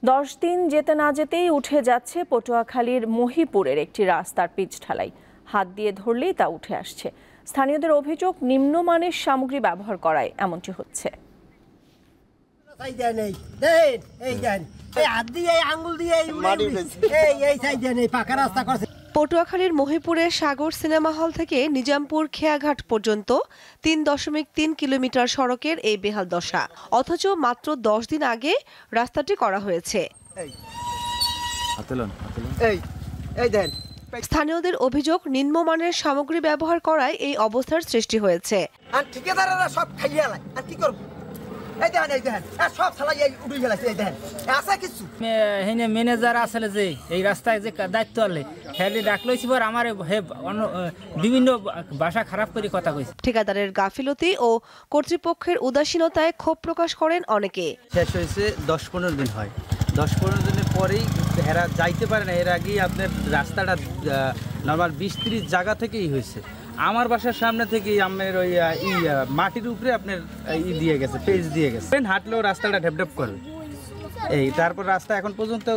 10 দিন যেতে না যেতেই উঠে যাচ্ছে পটুয়াখালীর মহিপুরের একটি রাস্তার পিচ ঢালাই। হাত দিয়ে ধরলেই তা উঠে আসছে। স্থানীয়দের অভিযোগ, নিম্নমানের সামগ্রী ব্যবহার করায় এমনটি হচ্ছে। পটুয়াখালীর মহিপুরের সাগর সিনেমা হল থেকে নিজামপুর খেয়াঘাট পর্যন্ত 3.3 কিলোমিটার সড়কের এই বেহাল দশা, অথচ মাত্র 10 দিন আগে রাস্তাটি করা হয়েছে। স্থানীয়দের অভিযোগ, নিম্নমানের সামগ্রী ব্যবহার করায় এই অবস্থার সৃষ্টি হয়েছে। ম্যানেজার আসলে যে এই রাস্তায় যে দায়িত্ব আলে হেলি ডাকলইছি পর আমার বিভিন্ন ভাষা খারাপ করে কথা কইছে। ঠিকাদারের গাফিলতি ও কর্তৃপক্ষের উদাসীনতায় ক্ষোভ প্রকাশ করেন অনেকে। শেষ হয়েছে 10-15 দিন হয়, 10-15 দিনের পরেই এরা যাইতে পারে না। এর আগেই আপনার রাস্তাটা নর্মাল 20-30 জায়গা থেকেই হয়েছে। আমার বাসার সামনে থেকেই আমার ওই মাটির উপরে আপনার দিয়ে গেছে, পেজ দিয়ে গেছে। হাঁটলেও রাস্তাটা ডেভেলপ করবে তারপর রাস্তা এখন পর্যন্ত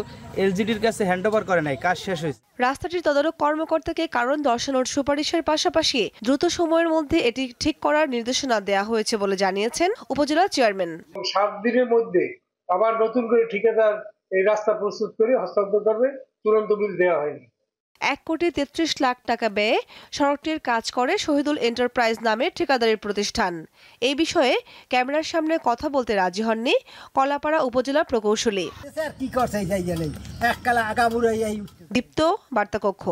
এলজিডির কাছে হ্যান্ডওভার করে নাই, কাজ শেষ হয়েছে। রাস্তাটির তদারক কর্মকর্তাকে কারণ দর্শানোর সুপারিশের পাশাপাশি দ্রুত সময়ের মধ্যে এটি ঠিক করার নির্দেশনা দেওয়া হয়েছে বলে জানিয়েছেন উপজেলা চেয়ারম্যান। 7 দিনের মধ্যে আবার নতুন করে ঠিকাদার এই রাস্তা প্রস্তুত করে হস্তান্তর করবে, তুরন্ত বিল দেওয়া হয়নি। 1,33 লাখ টাকা ব্যয়ে সড়কটির কাজ করে শহীদুল এন্টারপ্রাইজ নামের ঠিকাদারি প্রতিষ্ঠান। এই বিষয়ে ক্যামেরার সামনে কথা বলতে রাজি হননি কলাপাড়া উপজেলা প্রকৌশলী। দীপ্ত, বার্তা কক্ষ।